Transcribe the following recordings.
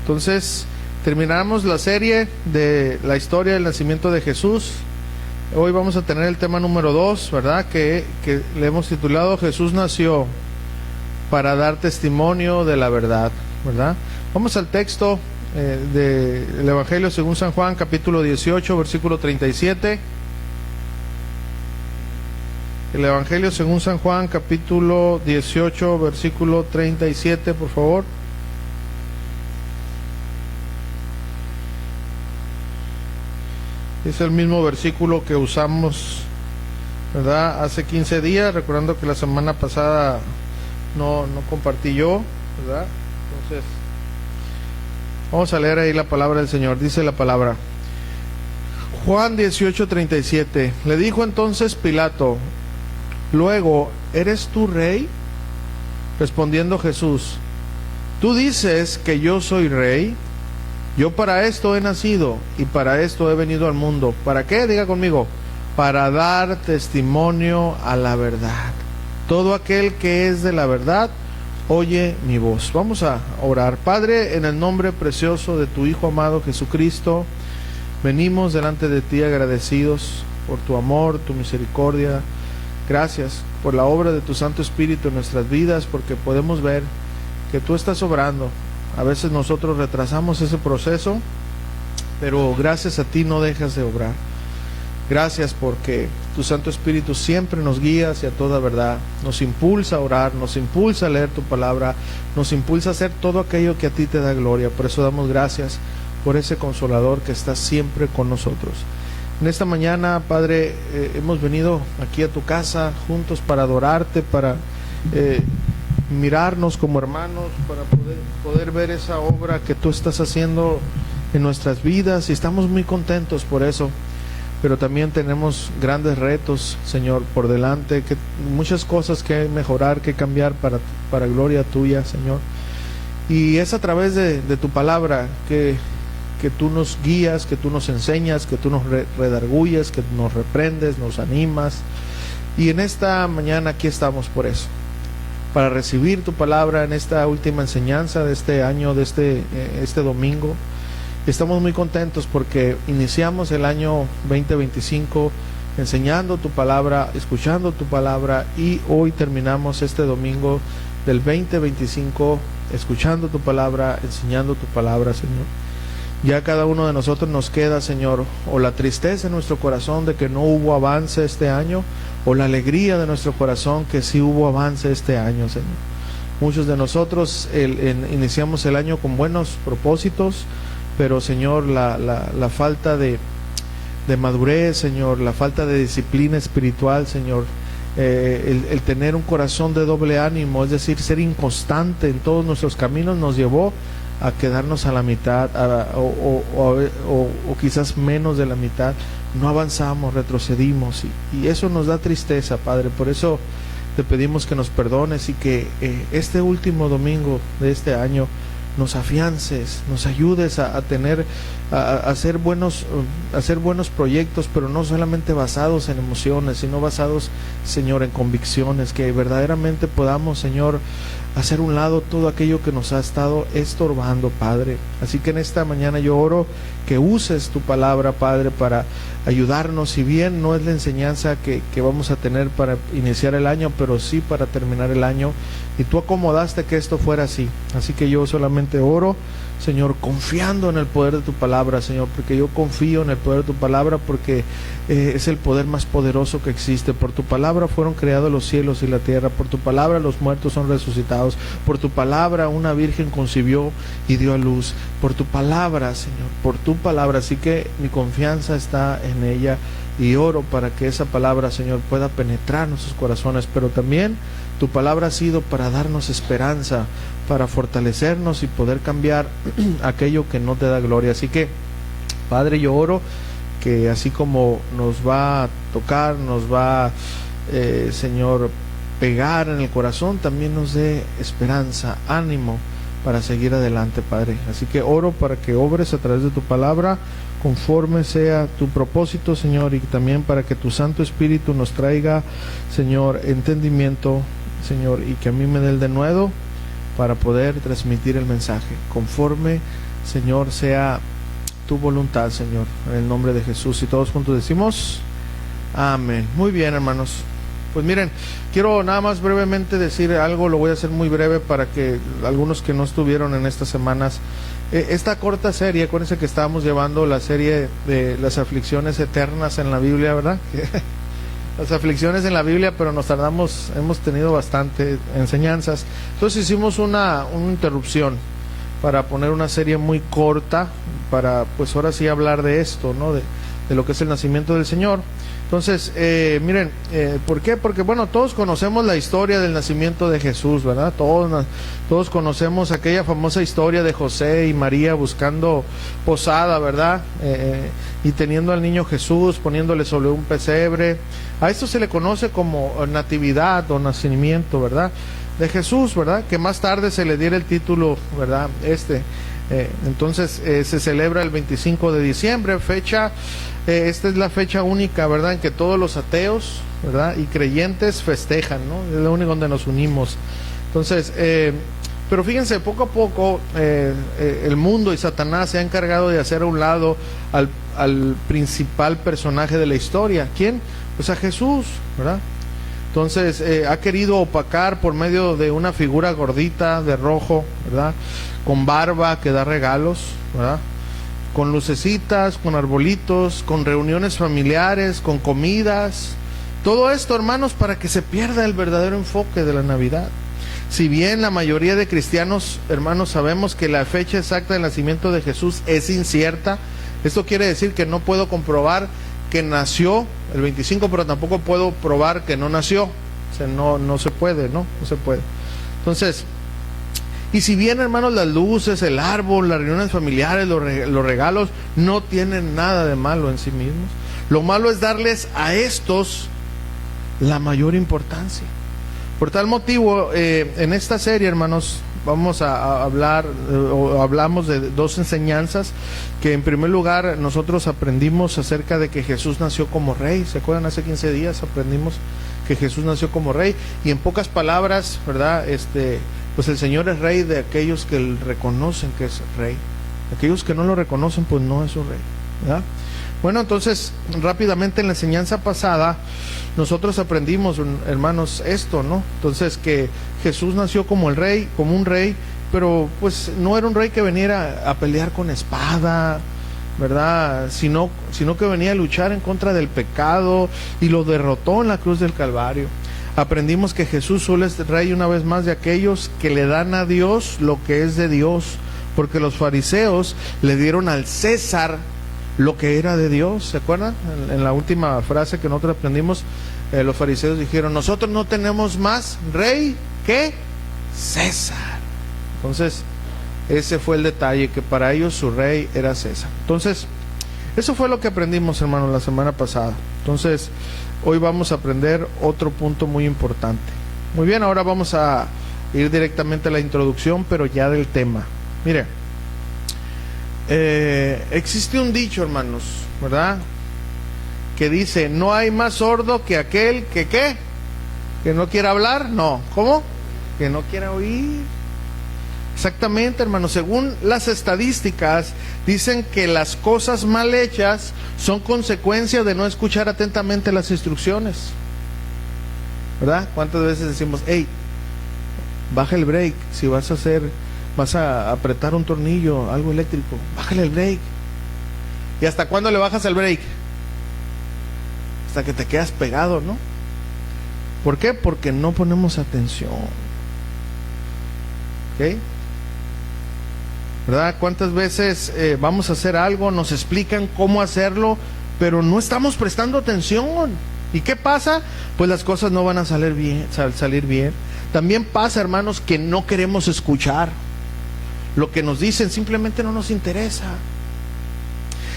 Entonces, terminamos la serie de la historia del nacimiento de Jesús. Hoy vamos a tener el tema número 2, ¿verdad? Que le hemos titulado Jesús nació para dar testimonio de la verdad, ¿verdad? Vamos al texto del Evangelio según San Juan, capítulo 18, versículo 37. El Evangelio según San Juan, capítulo 18, versículo 37, por favor. Es el mismo versículo que usamos, ¿verdad?, hace 15 días, recordando que la semana pasada no compartí yo, ¿verdad? Entonces, vamos a leer ahí la palabra del Señor. Dice la palabra. Juan 18:37. Le dijo entonces Pilato: luego, ¿eres tú rey? Respondiendo Jesús: ¿tú dices que yo soy rey? Yo para esto he nacido y para esto he venido al mundo. ¿Para qué? Diga conmigo. Para dar testimonio a la verdad. Todo aquel que es de la verdad oye mi voz. Vamos a orar. Padre, en el nombre precioso de tu Hijo amado Jesucristo, venimos delante de ti agradecidos por tu amor, tu misericordia. Gracias por la obra de tu Santo Espíritu en nuestras vidas, porque podemos ver que tú estás obrando. A veces nosotros retrasamos ese proceso, pero gracias a ti no dejas de obrar. Gracias porque tu Santo Espíritu siempre nos guía hacia toda verdad, nos impulsa a orar, nos impulsa a leer tu palabra, nos impulsa a hacer todo aquello que a ti te da gloria. Por eso damos gracias por ese Consolador que está siempre con nosotros. En esta mañana, Padre, hemos venido aquí a tu casa juntos para adorarte, para mirarnos como hermanos, para poder ver esa obra que tú estás haciendo en nuestras vidas, y estamos muy contentos por eso. Pero también tenemos grandes retos, Señor, por delante, muchas cosas que mejorar, que cambiar para gloria tuya, Señor. Y es a través de tu palabra que tú nos guías, que tú nos enseñas, que tú nos redarguyes, que nos reprendes, nos animas. Y en esta mañana aquí estamos por eso, para recibir tu palabra en esta última enseñanza de este año, de este domingo. Estamos muy contentos porque iniciamos el año 2025 enseñando tu palabra, escuchando tu palabra, y hoy terminamos este domingo del 2025 escuchando tu palabra, enseñando tu palabra, Señor. Ya cada uno de nosotros nos queda, Señor, o la tristeza en nuestro corazón de que no hubo avance este año, o la alegría de nuestro corazón que sí hubo avance este año, Señor. Muchos de nosotros iniciamos el año con buenos propósitos, pero, Señor, la falta de madurez, Señor, la falta de disciplina espiritual, Señor, el tener un corazón de doble ánimo, es decir, ser inconstante en todos nuestros caminos, nos llevó a quedarnos a la mitad, o quizás menos de la mitad. No avanzamos, retrocedimos, y eso nos da tristeza, Padre. Por eso te pedimos que nos perdones y que este último domingo de este año nos afiances, nos ayudes a hacer buenos proyectos, pero no solamente basados en emociones, sino basados, Señor, en convicciones, que verdaderamente podamos, Señor, hacer un lado todo aquello que nos ha estado estorbando, Padre. Así que en esta mañana yo oro que uses tu palabra, Padre, para ayudarnos. Si bien no es la enseñanza que vamos a tener para iniciar el año, pero sí para terminar el año, y tú acomodaste que esto fuera así. Así que yo solamente oro, Señor, confiando en el poder de tu palabra, Señor, porque yo confío en el poder de tu palabra, porque es el poder más poderoso que existe. Por tu palabra fueron creados los cielos y la tierra, por tu palabra los muertos son resucitados, por tu palabra una virgen concibió y dio a luz, por tu palabra, Señor, por tu palabra. Así que mi confianza está en ella, y oro para que esa palabra, Señor, pueda penetrar nuestros corazones. Pero también tu palabra ha sido para darnos esperanza, para fortalecernos y poder cambiar aquello que no te da gloria. Así que, Padre, yo oro que así como nos va a tocar, nos va, Señor, pegar en el corazón, también nos dé esperanza, ánimo para seguir adelante, Padre. Así que oro para que obres a través de tu palabra conforme sea tu propósito, Señor, y también para que tu Santo Espíritu nos traiga, Señor, entendimiento, Señor, y que a mí me dé el denuedo para poder transmitir el mensaje conforme Señor, sea tu voluntad, Señor, en el nombre de Jesús. Y todos juntos decimos amén. Muy bien, hermanos. Pues miren, quiero nada más brevemente decir algo, lo voy a hacer muy breve para que algunos que no estuvieron en estas semanas, esta corta serie, acuérdense que estábamos llevando la serie de las aflicciones eternas en la Biblia, ¿verdad? Las aflicciones en la Biblia, pero nos tardamos, hemos tenido bastante enseñanzas. Entonces hicimos una interrupción para poner una serie muy corta, para pues ahora sí hablar de esto, ¿no? De lo que es el nacimiento del Señor. Entonces, miren, ¿por qué? Porque bueno, todos conocemos la historia del nacimiento de Jesús, ¿verdad? Todos conocemos aquella famosa historia de José y María buscando posada, ¿verdad? Y teniendo al niño Jesús, poniéndole sobre un pesebre. A esto se le conoce como natividad o nacimiento, ¿verdad? De Jesús, ¿verdad? Que más tarde se le diera el título, ¿verdad? Entonces se celebra el 25 de diciembre, fecha, esta es la fecha única, ¿verdad? En que todos los ateos, ¿verdad? Y creyentes festejan, ¿no? Es lo único donde nos unimos. Entonces, pero fíjense, poco a poco el mundo y Satanás se ha encargado de hacer a un lado al principal personaje de la historia. ¿Quién? Pues a Jesús, ¿verdad? Entonces ha querido opacar por medio de una figura gordita de rojo, ¿verdad? Con barba que da regalos, ¿verdad? Con lucecitas, con arbolitos, con reuniones familiares, con comidas. Todo esto, hermanos, para que se pierda el verdadero enfoque de la Navidad. Si bien la mayoría de cristianos, hermanos, sabemos que la fecha exacta del nacimiento de Jesús es incierta, esto quiere decir que no puedo comprobar que nació el 25, pero tampoco puedo probar que no nació. O sea, no se puede, ¿no? No se puede. Entonces, y si bien, hermanos, las luces, el árbol, las reuniones familiares, los regalos, no tienen nada de malo en sí mismos, lo malo es darles a estos la mayor importancia. Por tal motivo, en esta serie, hermanos, vamos a hablar, o hablamos de dos enseñanzas, que en primer lugar nosotros aprendimos acerca de que Jesús nació como rey. ¿Se acuerdan? Hace 15 días aprendimos que Jesús nació como rey, y en pocas palabras, ¿verdad? Pues el Señor es rey de aquellos que reconocen que es rey. Aquellos que no lo reconocen, pues no es su rey, ¿verdad? Bueno, entonces, rápidamente en la enseñanza pasada, nosotros aprendimos, hermanos, esto, ¿no? Entonces, que Jesús nació como el rey, como un rey, pero pues no era un rey que viniera a pelear con espada, ¿verdad? Sino que venía a luchar en contra del pecado y lo derrotó en la cruz del Calvario. Aprendimos que Jesús solo es rey, una vez más, de aquellos que le dan a Dios lo que es de Dios, porque los fariseos le dieron al César lo que era de Dios. ¿Se acuerdan? En la última frase que nosotros aprendimos, los fariseos dijeron: nosotros no tenemos más rey que César. Entonces, ese fue el detalle, que para ellos su rey era César. Entonces, eso fue lo que aprendimos, hermanos, la semana pasada. Entonces, hoy vamos a aprender otro punto muy importante. Muy bien, ahora vamos a ir directamente a la introducción, pero ya del tema. Mire, existe un dicho, hermanos, ¿verdad? Que dice: no hay más sordo que aquel que ¿qué? Que no quiera hablar. No, ¿cómo? Que no quiera oír. Exactamente, hermanos. Según las estadísticas, dicen que las cosas mal hechas son consecuencia de no escuchar atentamente las instrucciones, ¿verdad? ¿Cuántas veces decimos: hey, baja el break si vas a apretar un tornillo, algo eléctrico, bájale el break? ¿Y hasta cuándo le bajas el break? Hasta que te quedas pegado, ¿no? ¿Por qué? Porque no ponemos atención. ¿Ok? ¿Verdad? ¿Cuántas veces vamos a hacer algo, nos explican cómo hacerlo, pero no estamos prestando atención? ¿Y qué pasa? Pues las cosas no van a salir bien. También pasa, hermanos, que no queremos escuchar lo que nos dicen, simplemente no nos interesa.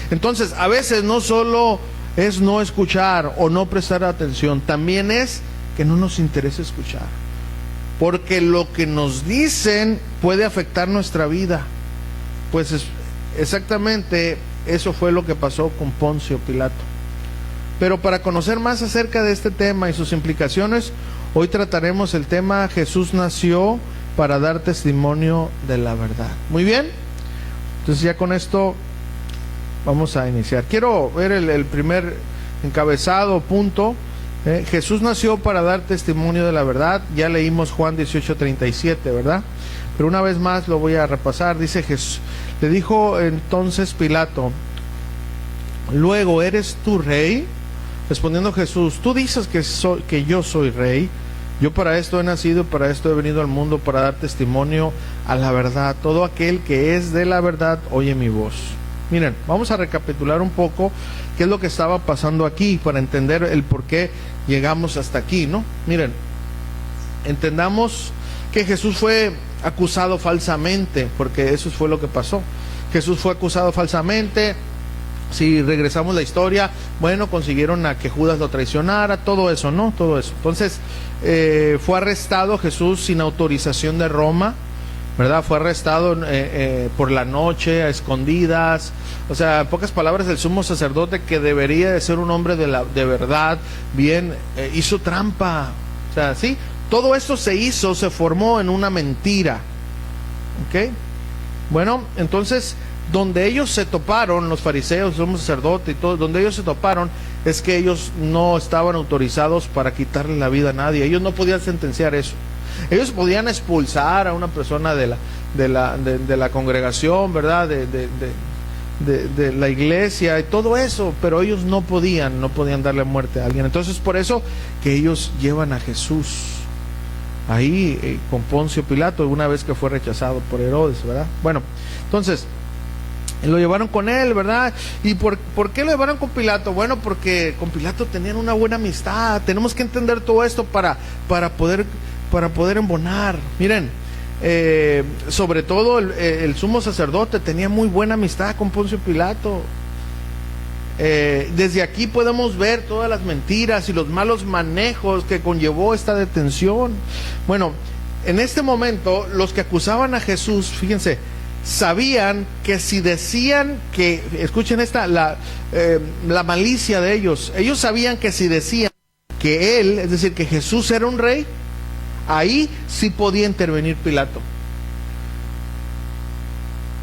Entonces, a veces no solo es no escuchar o no prestar atención, también es que no nos interesa escuchar, porque lo que nos dicen puede afectar nuestra vida. Pues exactamente eso fue lo que pasó con Poncio Pilato. Pero para conocer más acerca de este tema y sus implicaciones, hoy trataremos el tema: Jesús nació para dar testimonio de la verdad. Muy bien. Entonces ya con esto vamos a iniciar. Quiero ver el primer encabezado, punto. Jesús nació para dar testimonio de la verdad. Ya leímos Juan 18:37, ¿verdad? Pero una vez más lo voy a repasar. Dice Jesús, le dijo entonces Pilato: luego, ¿eres tú rey? Respondiendo Jesús: tú dices que yo soy rey. Yo para esto he nacido, para esto he venido al mundo, para dar testimonio a la verdad. Todo aquel que es de la verdad oye mi voz. Miren, vamos a recapitular un poco qué es lo que estaba pasando aquí para entender el por qué llegamos hasta aquí, ¿no? Miren, entendamos que Jesús fue acusado falsamente, porque eso fue lo que pasó. Jesús fue acusado falsamente. Si regresamos la historia, bueno, consiguieron a que Judas lo traicionara, todo eso, ¿no? Todo eso. Entonces, fue arrestado Jesús sin autorización de Roma, ¿verdad? Fue arrestado por la noche, a escondidas. O sea, en pocas palabras, el sumo sacerdote, que debería de ser un hombre de verdad, bien, hizo trampa. O sea, sí, todo esto se formó en una mentira. ¿Ok? Bueno, entonces, donde ellos se toparon, los fariseos, el sumo sacerdote y todo, donde ellos se toparon, es que ellos no estaban autorizados para quitarle la vida a nadie. Ellos no podían sentenciar eso. Ellos podían expulsar a una persona de la congregación, ¿verdad? De la iglesia y todo eso, pero ellos no podían darle muerte a alguien. Entonces, por eso que ellos llevan a Jesús ahí con Poncio Pilato, una vez que fue rechazado por Herodes, ¿verdad? Bueno, entonces lo llevaron con él, ¿verdad? ¿Y por qué lo llevaron con Pilato? Bueno, porque con Pilato tenían una buena amistad. Tenemos que entender todo esto para poder embonar. Miren, sobre todo el sumo sacerdote tenía muy buena amistad con Poncio Pilato. Desde aquí podemos ver todas las mentiras y los malos manejos que conllevó esta detención. Bueno, en este momento los que acusaban a Jesús, fíjense, sabían que si decían que, escuchen la malicia de ellos sabían que si decían que él, es decir, que Jesús era un rey, ahí sí podía intervenir Pilato.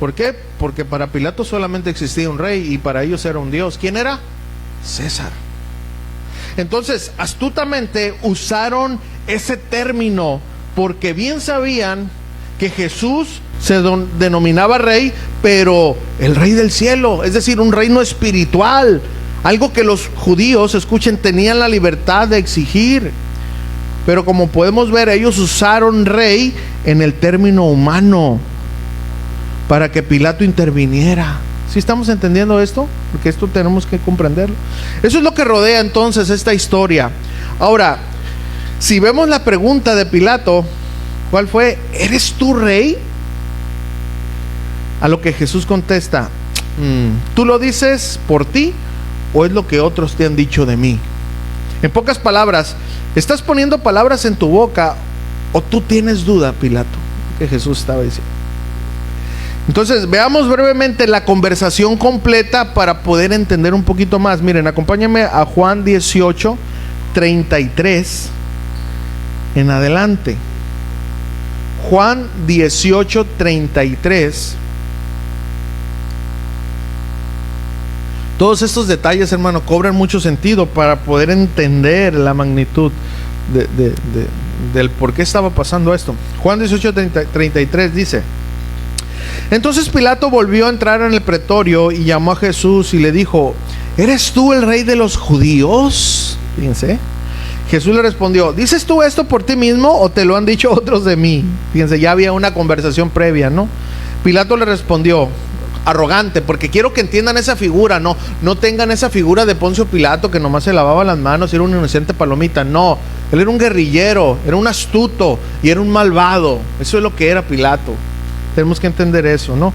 ¿Por qué? Porque para Pilato solamente existía un rey y para ellos era un Dios. ¿Quién era? César. Entonces, astutamente usaron ese término porque bien sabían que Jesús se denominaba rey, pero el rey del cielo, es decir, un reino espiritual, algo que los judíos, escuchen, tenían la libertad de exigir. Pero como podemos ver, ellos usaron rey en el término humano para que Pilato interviniera. ¿Sí estamos entendiendo esto? Porque esto tenemos que comprenderlo. Eso es lo que rodea entonces esta historia. Ahora, si vemos la pregunta de Pilato, ¿cuál fue? ¿Eres tú rey? A lo que Jesús contesta: ¿tú lo dices por ti o es lo que otros te han dicho de mí? En pocas palabras, ¿estás poniendo palabras en tu boca o tú tienes duda, Pilato? Que Jesús estaba diciendo. Entonces, veamos brevemente la conversación completa para poder entender un poquito más. Miren, acompáñenme a Juan 18:33 en adelante. Juan 18:33. Todos estos detalles, hermano, cobran mucho sentido para poder entender la magnitud del por qué estaba pasando esto. Juan 18:33 dice: entonces Pilato volvió a entrar en el pretorio y llamó a Jesús y le dijo: ¿eres tú el rey de los judíos? Fíjense. Jesús le respondió: ¿dices tú esto por ti mismo o te lo han dicho otros de mí? Fíjense, ya había una conversación previa, ¿no? Pilato le respondió, arrogante, porque quiero que entiendan esa figura, no tengan esa figura de Poncio Pilato que nomás se lavaba las manos y era un inocente palomita. No, él era un guerrillero, era un astuto y era un malvado. Eso es lo que era Pilato. Tenemos que entender eso, ¿no?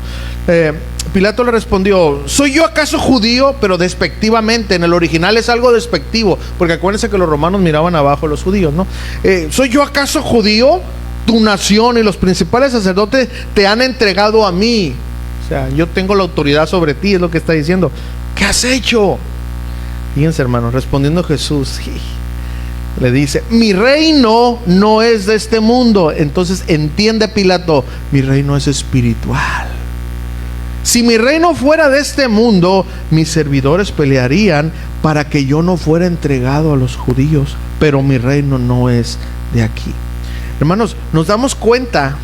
Pilato le respondió: ¿soy yo acaso judío? Pero despectivamente, en el original es algo despectivo, porque acuérdense que los romanos miraban abajo a los judíos, ¿no? ¿Soy yo acaso judío? Tu nación y los principales sacerdotes te han entregado a mí. O sea, yo tengo la autoridad sobre ti, es lo que está diciendo. ¿Qué has hecho? Fíjense, hermanos, respondiendo Jesús, le dice: mi reino no es de este mundo. Entonces entiende Pilato: mi reino es espiritual. Si mi reino fuera de este mundo, mis servidores pelearían para que yo no fuera entregado a los judíos, pero mi reino no es de aquí. Hermanos, nos damos cuenta,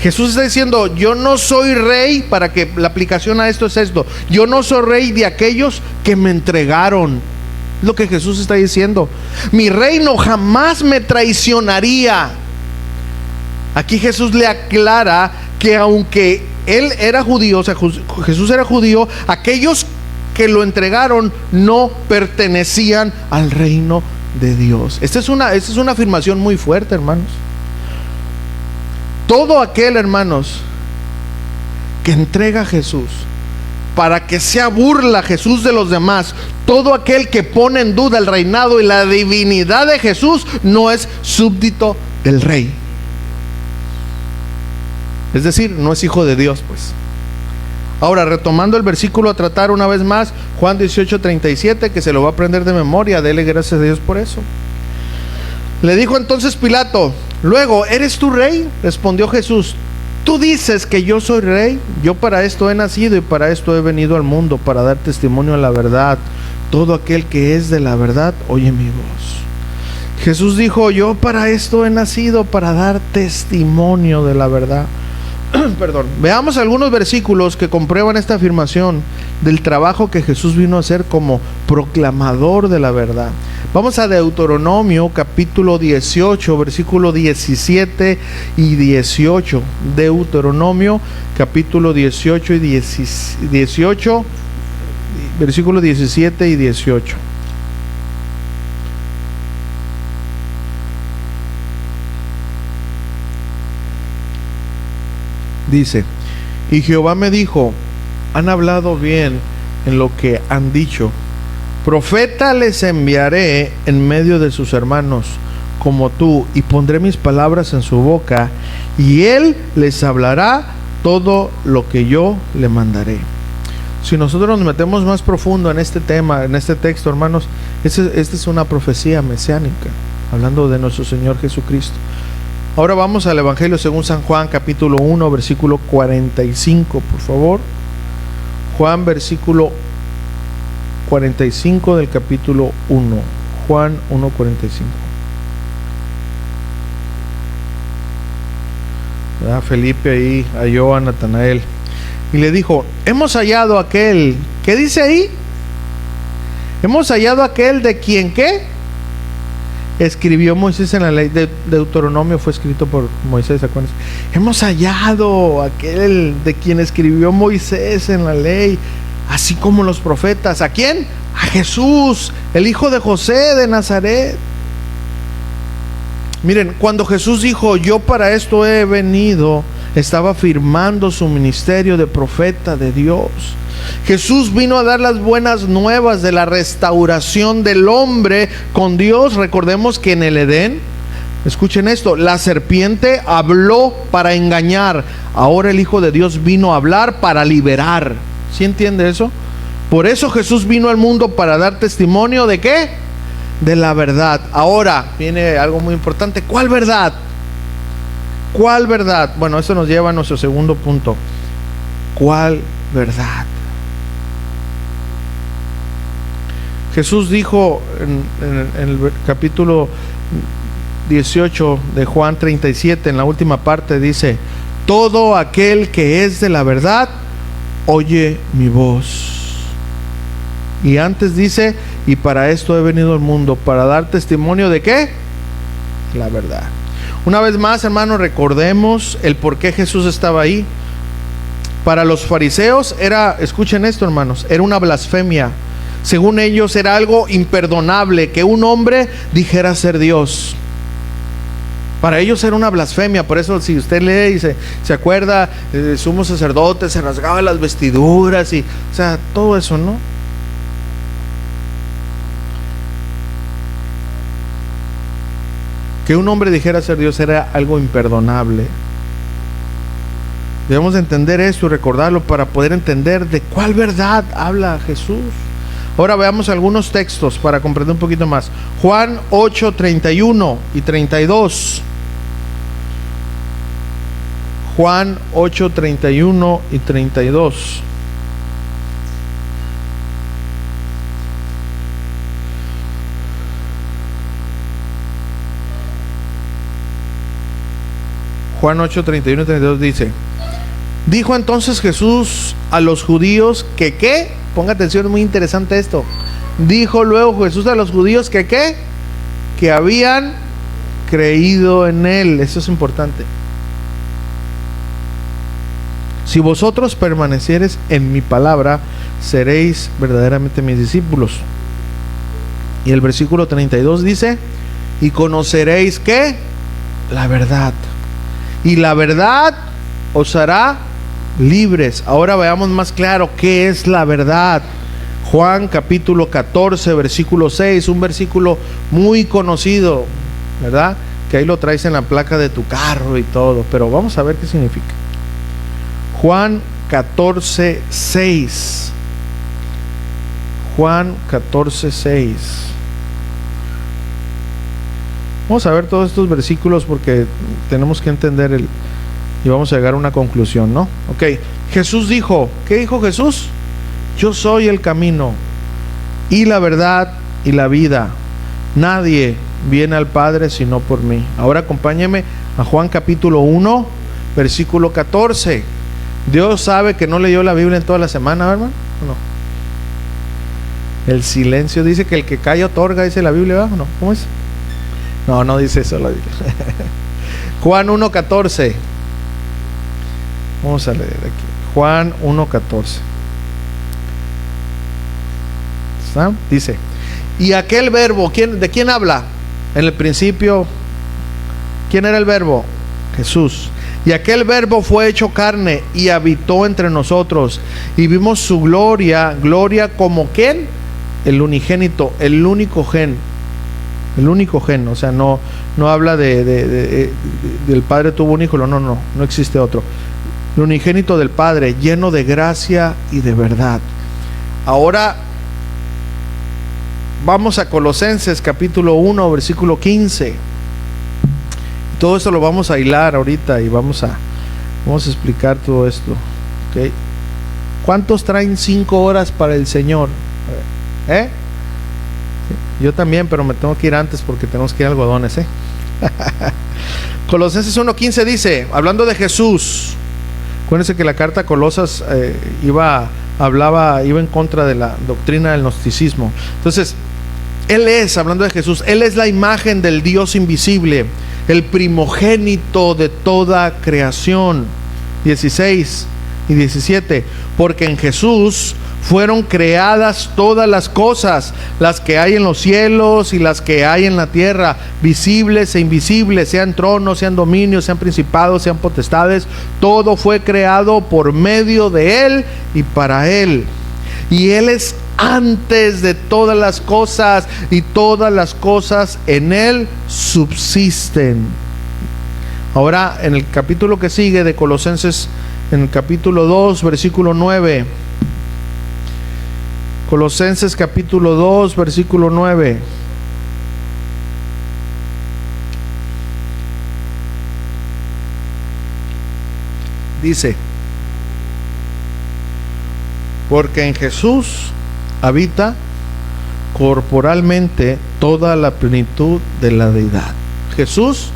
Jesús está diciendo, yo no soy rey, para que la aplicación a esto es esto, yo no soy rey de aquellos que me entregaron. Es lo que Jesús está diciendo. Mi reino jamás me traicionaría. Aquí Jesús le aclara que aunque él era judío, o sea, Jesús era judío, aquellos que lo entregaron no pertenecían al reino de Dios. Esta es una afirmación muy fuerte, hermanos. Todo aquel, hermanos, que entrega a Jesús para que sea burla Jesús de los demás, todo aquel que pone en duda el reinado y la divinidad de Jesús, no es súbdito del rey. Es decir, no es hijo de Dios, pues. Ahora, retomando el versículo a tratar una vez más, Juan 18:37, que se lo va a aprender de memoria, dele gracias a Dios por eso. Le dijo entonces Pilato: luego, ¿eres tú rey? Respondió Jesús: tú dices que yo soy rey. Yo para esto he nacido y para esto he venido al mundo, para dar testimonio a la verdad. Todo aquel que es de la verdad oye mi voz. Jesús dijo: yo para esto he nacido, para dar testimonio de la verdad. Perdón. Veamos algunos versículos que comprueban esta afirmación del trabajo que Jesús vino a hacer como proclamador de la verdad. Vamos a Deuteronomio capítulo 18, versículo 17 y 18. Deuteronomio capítulo 18 y 18, versículo 17 y 18. Dice: y Jehová me dijo: han hablado bien en lo que han dicho. Profeta les enviaré en medio de sus hermanos como tú, y pondré mis palabras en su boca, y él les hablará todo lo que yo le mandaré. Si nosotros nos metemos más profundo en este tema, en este texto, hermanos, esta es una profecía mesiánica, hablando de nuestro Señor Jesucristo. Ahora vamos al Evangelio según San Juan, capítulo 1, versículo 45, por favor. Juan, versículo 45 del capítulo 1. Juan 1:45. Felipe ahí halló a Natanael y le dijo: hemos hallado aquel. ¿Qué dice ahí? Hemos hallado aquel de quien, ¿qué? Escribió Moisés en la ley. De Deuteronomio fue escrito por Moisés, ¿acuerdas? Hemos hallado aquel de quien escribió Moisés en la ley, así como los profetas. ¿A quién? A Jesús, el hijo de José de Nazaret. Miren, cuando Jesús dijo: yo para esto he venido, estaba afirmando su ministerio de profeta de Dios. Jesús vino a dar las buenas nuevas de la restauración del hombre con Dios. Recordemos que en el Edén, escuchen esto, la serpiente habló para engañar. Ahora el Hijo de Dios vino a hablar para liberar. ¿Sí entiende eso? Por eso Jesús vino al mundo, para dar testimonio ¿de qué? De la verdad. Ahora viene algo muy importante. ¿Cuál verdad? ¿Cuál verdad? Bueno, esto nos lleva a nuestro segundo punto. ¿Cuál verdad? Jesús dijo en el capítulo 18 de Juan 37, en la última parte, dice: todo aquel que es de la verdad oye mi voz. Y antes dice: y para esto he venido al mundo, para dar testimonio ¿de qué? La verdad. Una vez más, hermanos, recordemos el por qué Jesús estaba ahí. Para los fariseos era, escuchen esto, hermanos, era una blasfemia. Según ellos era algo imperdonable que un hombre dijera ser Dios. Para ellos era una blasfemia. Por eso, si usted lee y se acuerda, el sumo sacerdote se rasgaba las vestiduras y, o sea, todo eso, ¿no? Que un hombre dijera ser Dios era algo imperdonable. Debemos entender esto y recordarlo para poder entender de cuál verdad habla Jesús. Ahora veamos algunos textos para comprender un poquito más. Juan 8, 31 y 32. Juan 8, 31 y 32. Juan 8, 31 y 32 dice: dijo entonces Jesús a los judíos que ¿qué? Ponga atención, es muy interesante esto. Dijo luego Jesús a los judíos que ¿qué? Que habían creído en él. Eso es importante. Si vosotros permaneciereis en mi palabra, seréis verdaderamente mis discípulos. Y el versículo 32 dice: y conoceréis ¿qué? La verdad. Y la verdad os hará libres. Ahora veamos más claro qué es la verdad. Juan capítulo 14, versículo 6, un versículo muy conocido, ¿verdad? Que ahí lo traes en la placa de tu carro y todo, pero vamos a ver qué significa. Juan 14, 6. Juan 14, 6. Vamos a ver todos estos versículos porque tenemos que entender y vamos a llegar a una conclusión, ¿no? Ok, Jesús dijo, ¿qué dijo Jesús? Yo soy el camino y la verdad y la vida. Nadie viene al Padre sino por mí. Ahora acompáñeme a Juan capítulo 1, versículo 14. Dios sabe que no leyó la Biblia en toda la semana, ¿verdad? No. El silencio dice que el que calla otorga, dice la Biblia, ¿verdad? No, ¿cómo es? No, no dice eso la Biblia. Juan 1:14. Vamos a leer aquí. Juan 1:14. ¿Está? Dice: y aquel verbo, ¿de quién habla? En el principio, ¿quién era el verbo? Jesús. Y aquel verbo fue hecho carne y habitó entre nosotros, y vimos su gloria, gloria como ¿quién? El unigénito, el único gen. El único gen, o sea, no habla del Padre tuvo un hijo, no existe otro. El unigénito del Padre, lleno de gracia y de verdad. Ahora vamos a Colosenses capítulo 1, versículo 15. Todo esto lo vamos a hilar ahorita y vamos a explicar todo esto. ¿Okay? ¿Cuántos traen 5 horas para el Señor? ¿Eh? Yo también, pero me tengo que ir antes porque tenemos que ir a algodones, ¿eh? Colosenses 1:15 dice, hablando de Jesús, acuérdense que la carta a Colosas iba en contra de la doctrina del gnosticismo. Entonces, hablando de Jesús, Él es la imagen del Dios invisible, el primogénito de toda creación. 16 y 17, porque en Jesús fueron creadas todas las cosas, las que hay en los cielos y las que hay en la tierra, visibles e invisibles, sean tronos, sean dominios, sean principados, sean potestades. Todo fue creado por medio de Él y para Él. Y Él es antes de todas las cosas, y todas las cosas en Él subsisten. Ahora, en el capítulo que sigue de Colosenses, en el capítulo 2, versículo 9. Colosenses capítulo 2, versículo 9. Dice: porque en Jesús habita corporalmente toda la plenitud de la deidad. Jesús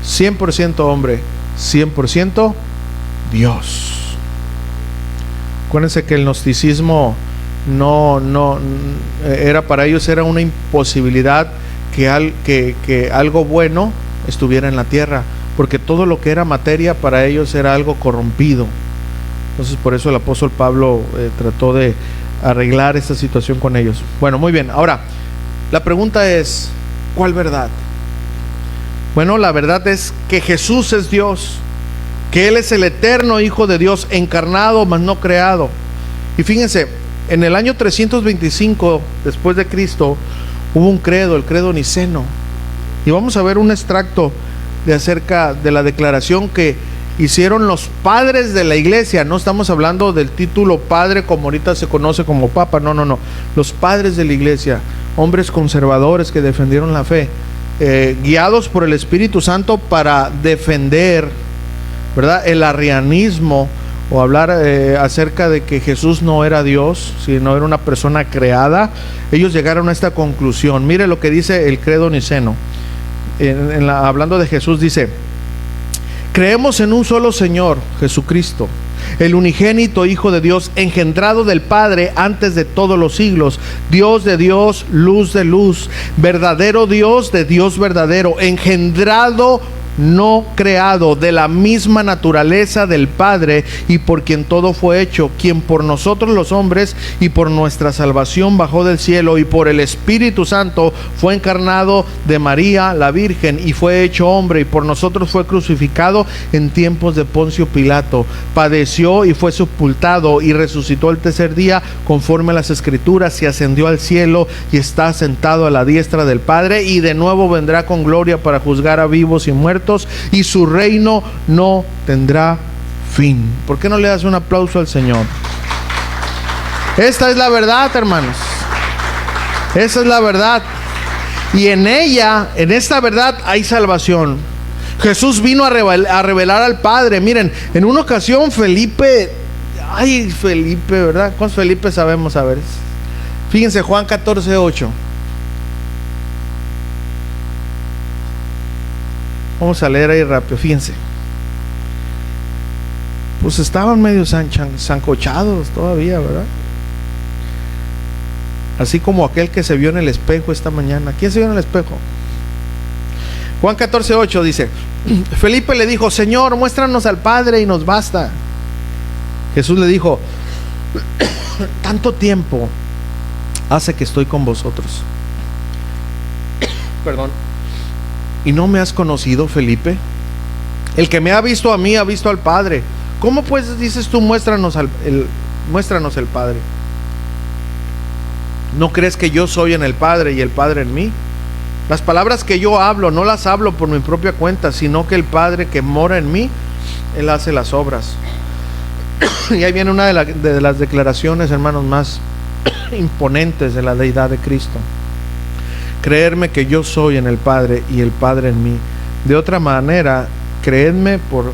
100% hombre, 100% Dios. Acuérdense que el gnosticismo era para ellos, era una imposibilidad que algo bueno estuviera en la tierra, porque todo lo que era materia para ellos era algo corrompido. Entonces por eso el apóstol Pablo trató de arreglar esta situación con ellos. Bueno, muy bien. Ahora, la pregunta es, ¿cuál verdad? Bueno, la verdad es que Jesús es Dios, que Él es el eterno Hijo de Dios, encarnado mas no creado. Y fíjense, en el año 325 después de Cristo hubo un credo, el credo niceno. Y vamos a ver un extracto acerca de la declaración que hicieron los padres de la iglesia. No estamos hablando del título padre como ahorita se conoce como papa, no. Los padres de la iglesia, hombres conservadores que defendieron la fe, guiados por el Espíritu Santo para defender, ¿verdad?, el arrianismo, o hablar acerca de que Jesús no era Dios, sino era una persona creada. Ellos llegaron a esta conclusión. Mire lo que dice el credo niceno. Hablando de Jesús, dice: Creemos en un solo Señor, Jesucristo, el unigénito Hijo de Dios, engendrado del Padre antes de todos los siglos, Dios de Dios, luz de luz, verdadero Dios de Dios verdadero, engendrado, no creado, de la misma naturaleza del Padre, y por quien todo fue hecho, quien por nosotros los hombres y por nuestra salvación bajó del cielo, y por el Espíritu Santo fue encarnado de María la Virgen y fue hecho hombre, y por nosotros fue crucificado en tiempos de Poncio Pilato, padeció y fue sepultado y resucitó el tercer día conforme a las Escrituras, y ascendió al cielo y está sentado a la diestra del Padre, y de nuevo vendrá con gloria para juzgar a vivos y muertos, y su reino no tendrá fin. ¿Por qué no le das un aplauso al Señor? Esta es la verdad, hermanos. Esa es la verdad. Y en ella, en esta verdad, hay salvación. Jesús vino a revelar al Padre. Miren, en una ocasión Felipe, ¿verdad? ¿Cuántos Felipe sabemos? A ver, fíjense, Juan 14:8. Vamos a leer ahí rápido, fíjense. Pues estaban medio zancochados todavía, ¿verdad? Así como aquel que se vio en el espejo esta mañana. ¿Quién se vio en el espejo? Juan 14:8 dice: Felipe le dijo: Señor, muéstranos al Padre y nos basta. Jesús le dijo: tanto tiempo hace que estoy con vosotros. Perdón. ¿Y no me has conocido, Felipe? El que me ha visto a mí ha visto al Padre. ¿Cómo pues dices tú, muéstranos el Padre? ¿No crees que yo soy en el Padre y el Padre en mí? Las palabras que yo hablo, no las hablo por mi propia cuenta, sino que el Padre que mora en mí, Él hace las obras. Y ahí viene una de las declaraciones, hermanos, más imponentes de la deidad de Cristo. Creerme que yo soy en el Padre y el Padre en mí. De otra manera, creedme por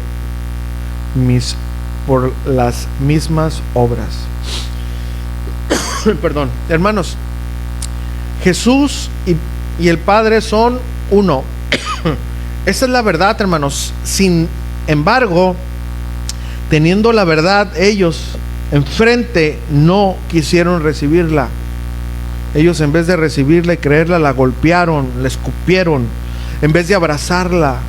las mismas obras. Perdón, hermanos, Jesús y el Padre son uno. Esa es la verdad, hermanos. Sin embargo, teniendo la verdad ellos enfrente, no quisieron recibirla. Ellos, en vez de recibirla y creerla, la golpearon, la escupieron, en vez de abrazarla.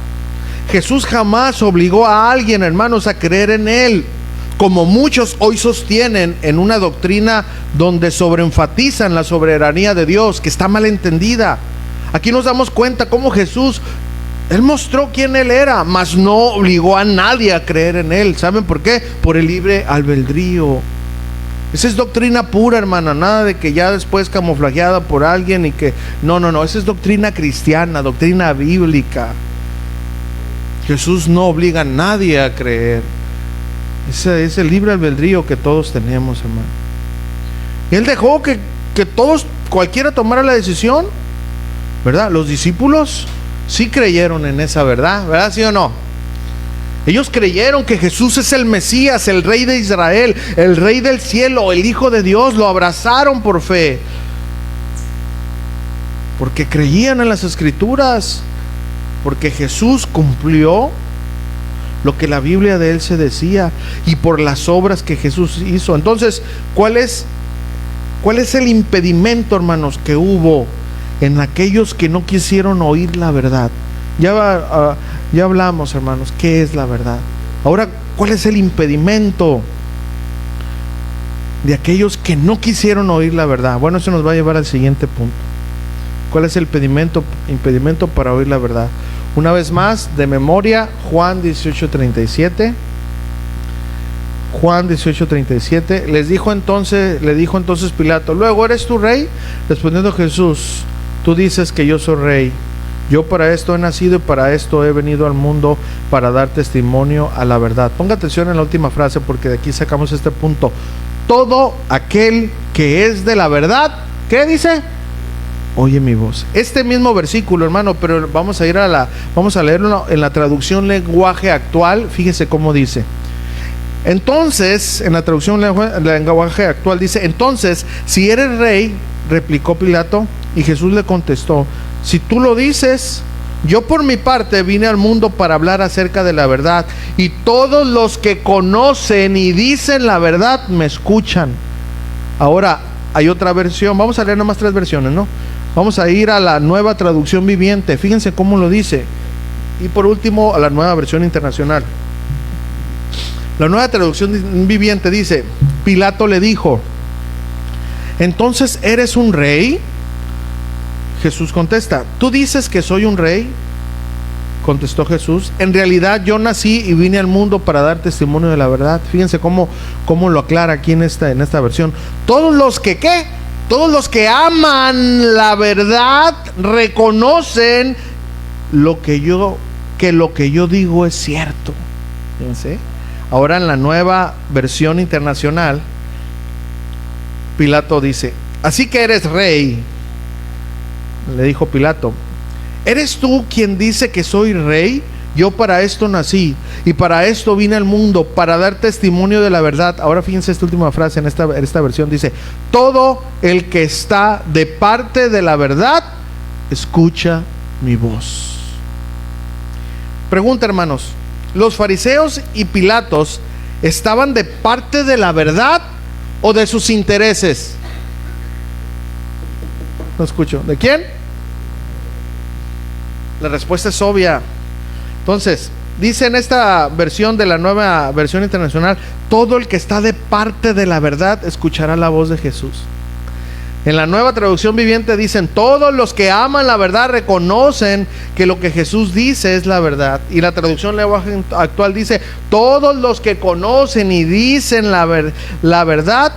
Jesús jamás obligó a alguien, hermanos, a creer en Él, como muchos hoy sostienen en una doctrina donde sobreenfatizan la soberanía de Dios, que está mal entendida. Aquí nos damos cuenta cómo Jesús, Él mostró quién Él era, mas no obligó a nadie a creer en Él. ¿Saben por qué? Por el libre albedrío. Esa es doctrina pura, hermana, nada de que ya después camuflajeada por alguien y que... No, esa es doctrina cristiana, doctrina bíblica. Jesús no obliga a nadie a creer. Ese es el libre albedrío que todos tenemos, hermano. Y Él dejó que todos, cualquiera tomara la decisión, ¿verdad? Los discípulos sí creyeron en esa verdad, ¿verdad? ¿Sí o no? Ellos creyeron que Jesús es el Mesías, el Rey de Israel, el Rey del cielo, el Hijo de Dios. Lo abrazaron por fe, porque creían en las Escrituras, porque Jesús cumplió lo que la Biblia de Él se decía, y por las obras que Jesús hizo. Entonces, ¿cuál es el impedimento, hermanos, que hubo en aquellos que no quisieron oír la verdad? Ya hablamos, hermanos, ¿qué es la verdad? Ahora, ¿cuál es el impedimento de aquellos que no quisieron oír la verdad? Bueno, eso nos va a llevar al siguiente punto. ¿Cuál es el impedimento para oír la verdad? Una vez más, de memoria, Juan 18:37. Juan 18:37. Le dijo entonces Pilato: luego, ¿eres tú rey? Respondiendo Jesús: tú dices que yo soy rey. Yo para esto he nacido y para esto he venido al mundo, para dar testimonio a la verdad. Ponga atención en la última frase, porque de aquí sacamos este punto. Todo aquel que es de la verdad, ¿qué dice? Oye mi voz. Este mismo versículo, hermano, pero vamos a leerlo en la traducción lenguaje actual. Fíjese cómo dice. Entonces, en la traducción lenguaje actual dice: entonces, si eres rey, replicó Pilato, y Jesús le contestó: si tú lo dices, Yo por mi parte vine al mundo para hablar acerca de la verdad, y todos los que conocen y dicen la verdad me escuchan. Ahora hay otra versión, vamos a leer nomás 3 versiones, ¿no? Vamos a ir a la Nueva Traducción Viviente, fíjense cómo lo dice. Y por último a la Nueva Versión Internacional. La Nueva Traducción Viviente dice: Pilato le dijo: ¿entonces eres un rey? Jesús contesta: ¿tú dices que soy un rey? Contestó Jesús: en realidad yo nací y vine al mundo para dar testimonio de la verdad. Fíjense cómo lo aclara aquí en esta versión. Todos los que ¿qué? Todos los que aman la verdad reconocen que lo que yo digo es cierto. Fíjense. Ahora en la Nueva Versión Internacional, Pilato dice: así que eres rey. Le dijo Pilato: ¿eres tú quien dice que soy rey? Yo para esto nací y para esto vine al mundo, para dar testimonio de la verdad. Ahora fíjense esta última frase en esta versión, dice: todo el que está de parte de la verdad escucha mi voz. Pregunta, hermanos: ¿los fariseos y Pilatos estaban de parte de la verdad o de sus intereses? No escucho. ¿De quién? La respuesta es obvia. Entonces, dice en esta versión de la Nueva Versión Internacional: todo el que está de parte de la verdad escuchará la voz de Jesús. En la Nueva Traducción Viviente dicen: todos los que aman la verdad reconocen que lo que Jesús dice es la verdad. Y la traducción lenguaje actual dice: todos los que conocen y dicen la verdad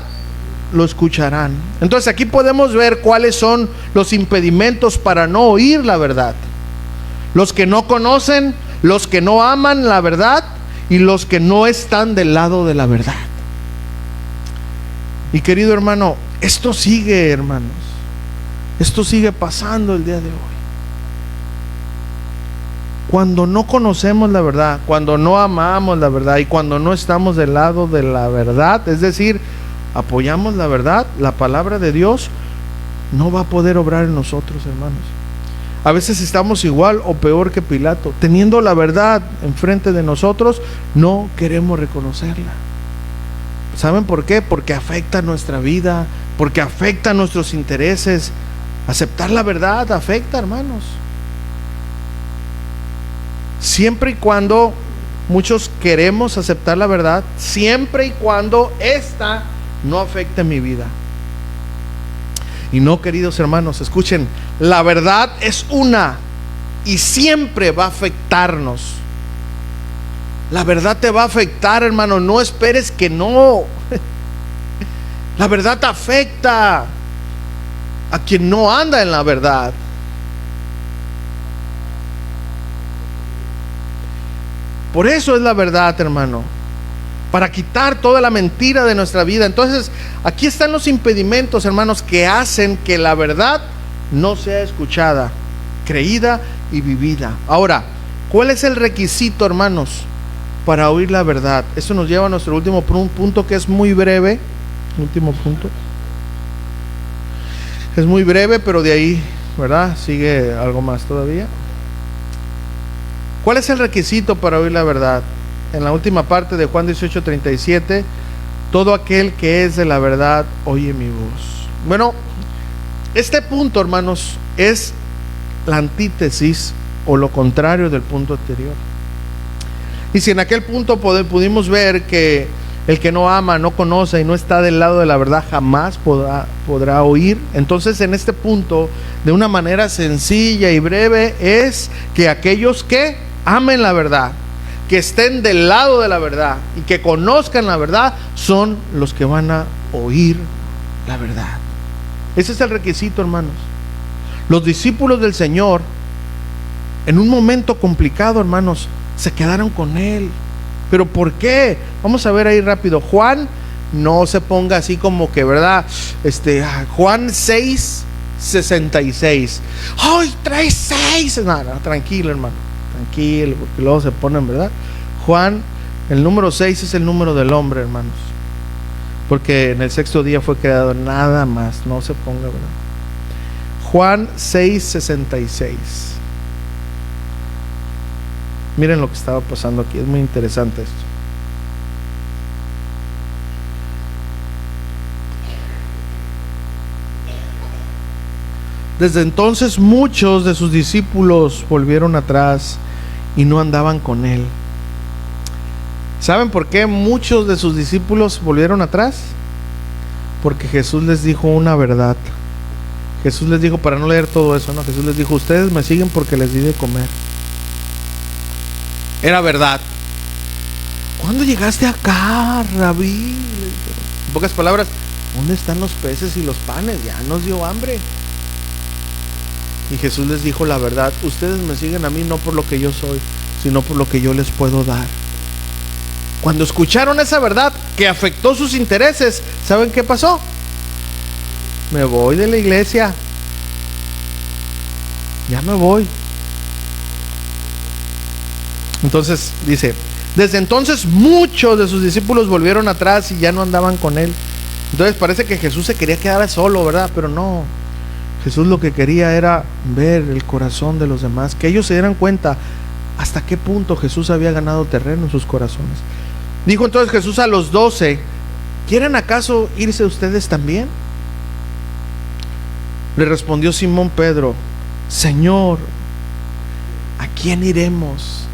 lo escucharán. Entonces aquí podemos ver cuáles son los impedimentos para no oír la verdad: los que no conocen, los que no aman la verdad y los que no están del lado de la verdad. Y querido hermano, esto sigue, hermanos, esto sigue pasando el día de hoy. Cuando no conocemos la verdad, cuando no amamos la verdad y cuando no estamos del lado de la verdad, es decir, apoyamos la verdad, la palabra de Dios no va a poder obrar en nosotros, hermanos. A veces estamos igual o peor que Pilato, teniendo la verdad enfrente de nosotros, no queremos reconocerla. ¿Saben por qué? Porque afecta nuestra vida, porque afecta nuestros intereses. Aceptar la verdad afecta, hermanos. Siempre y cuando muchos queremos aceptar la verdad, siempre y cuando esta no afecte mi vida. Y no, queridos hermanos, escuchen, la verdad es una y siempre va a afectarnos. La verdad te va a afectar, hermano, no esperes que no. La verdad afecta a quien no anda en la verdad. Por eso es la verdad, hermano, para quitar toda la mentira de nuestra vida. Entonces, aquí están los impedimentos, hermanos, que hacen que la verdad no sea escuchada, creída y vivida. Ahora, ¿cuál es el requisito, hermanos, para oír la verdad? Eso nos lleva a nuestro último punto, que es muy breve. Último punto. Es muy breve, pero de ahí, ¿verdad?, sigue algo más todavía. ¿Cuál es el requisito para oír la verdad? En la última parte de Juan 18:37, todo aquel que es de la verdad oye mi voz. Bueno, este punto, hermanos, es la antítesis o lo contrario del punto anterior. Y si en aquel punto pudimos ver que el que no ama, no conoce y no está del lado de la verdad jamás podrá oír, entonces en este punto, de una manera sencilla y breve, es que aquellos que amen la verdad, que estén del lado de la verdad y que conozcan la verdad, son los que van a oír la verdad. Ese es el requisito, hermanos. Los discípulos del Señor, en un momento complicado, hermanos, se quedaron con Él. ¿Pero por qué? Vamos a ver ahí rápido. Juan, no se ponga así como que, ¿verdad? Juan 6:66. ¡Ay, trae 6! No, tranquilo, hermano, tranquilo, porque luego se ponen, ¿verdad? Juan, el número 6 es el número del hombre, hermanos, porque en el 6º día fue creado, nada más, no se ponga, ¿verdad? Juan 6:66. Miren lo que estaba pasando aquí, es muy interesante esto. Desde entonces muchos de sus discípulos volvieron atrás y no andaban con él. ¿Saben por qué muchos de sus discípulos volvieron atrás? Porque Jesús les dijo una verdad. Jesús les dijo, para no leer todo eso, ¿no? Jesús les dijo, ustedes me siguen porque les di de comer. Era verdad. ¿Cuándo llegaste acá, Rabí? En pocas palabras, ¿dónde están los peces y los panes? Ya nos dio hambre. Y Jesús les dijo la verdad, ustedes me siguen a mí no por lo que yo soy, sino por lo que yo les puedo dar. Cuando escucharon esa verdad que afectó sus intereses, ¿saben qué pasó? Me voy de la iglesia. Ya me voy. Entonces dice, desde entonces muchos de sus discípulos volvieron atrás y ya no andaban con él. Entonces parece que Jesús se quería quedar solo, ¿verdad? Pero no. Jesús lo que quería era ver el corazón de los demás, que ellos se dieran cuenta hasta qué punto Jesús había ganado terreno en sus corazones. Dijo entonces Jesús a los 12, ¿quieren acaso irse ustedes también? Le respondió Simón Pedro, Señor, ¿a quién iremos?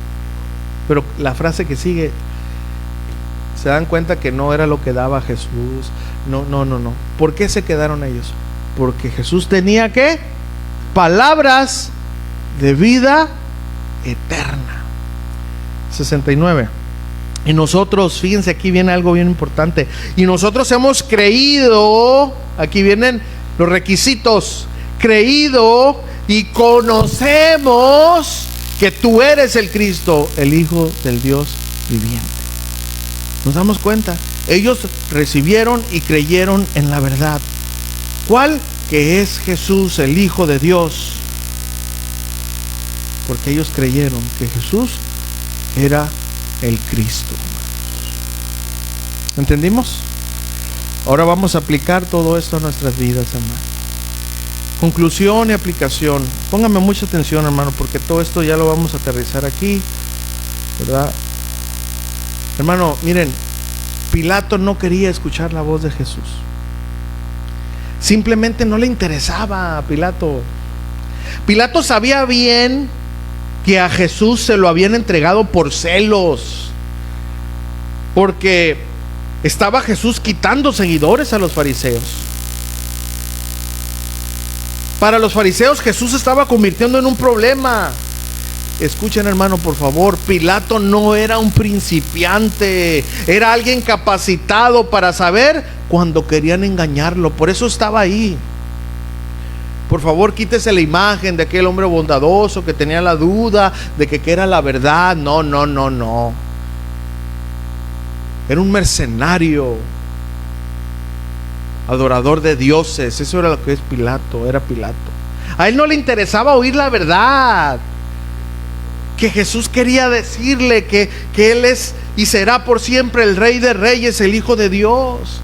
Pero la frase que sigue, se dan cuenta que no era lo que daba Jesús. No. ¿Por qué se quedaron ellos? Porque Jesús tenía ¿qué? Palabras de vida eterna. 69. Y nosotros, fíjense, aquí viene algo bien importante. Y nosotros hemos creído, aquí vienen los requisitos, creído y conocemos que tú eres el Cristo, el Hijo del Dios viviente. Nos damos cuenta, ellos recibieron y creyeron en la verdad. ¿Cuál? Que es Jesús, el Hijo de Dios. Porque ellos creyeron que Jesús era el Cristo. ¿Entendimos? Ahora vamos a aplicar todo esto a nuestras vidas, hermano. Conclusión y aplicación. Póngame mucha atención, hermano, porque todo esto ya lo vamos a aterrizar aquí, ¿verdad? Hermano, miren, Pilato no quería escuchar la voz de Jesús. Simplemente no le interesaba a Pilato. Pilato sabía bien que a Jesús se lo habían entregado por celos, porque estaba Jesús quitando seguidores a los fariseos. Para los fariseos Jesús se estaba convirtiendo en un problema. Escuchen, hermano, por favor, Pilato no era un principiante, era alguien capacitado para saber cuando querían engañarlo. Por eso estaba ahí. Por favor, quítese la imagen de aquel hombre bondadoso que tenía la duda de que era la verdad. No. Era un mercenario, adorador de dioses. Eso era lo que es Pilato, era Pilato. A él no le interesaba oír la verdad, que Jesús quería decirle que Él es y será por siempre el Rey de Reyes, el Hijo de Dios.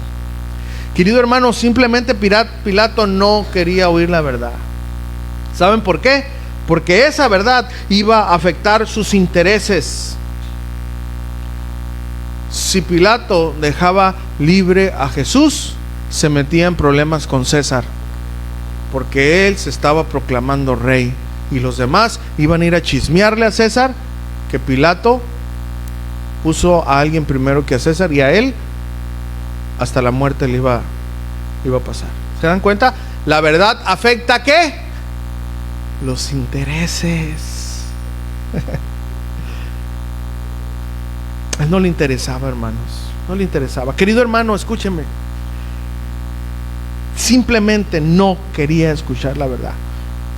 Querido hermano, simplemente Pilato no quería oír la verdad. ¿Saben por qué? Porque esa verdad iba a afectar sus intereses. Si Pilato dejaba libre a Jesús, se metía en problemas con César, porque él se estaba proclamando rey, y los demás iban a ir a chismearle a César que Pilato puso a alguien primero que a César, y a él hasta la muerte le iba a pasar. ¿Se dan cuenta? La verdad afecta ¿qué? Los intereses. A él no le interesaba, hermanos, no le interesaba. Querido hermano, escúcheme, simplemente no quería escuchar la verdad.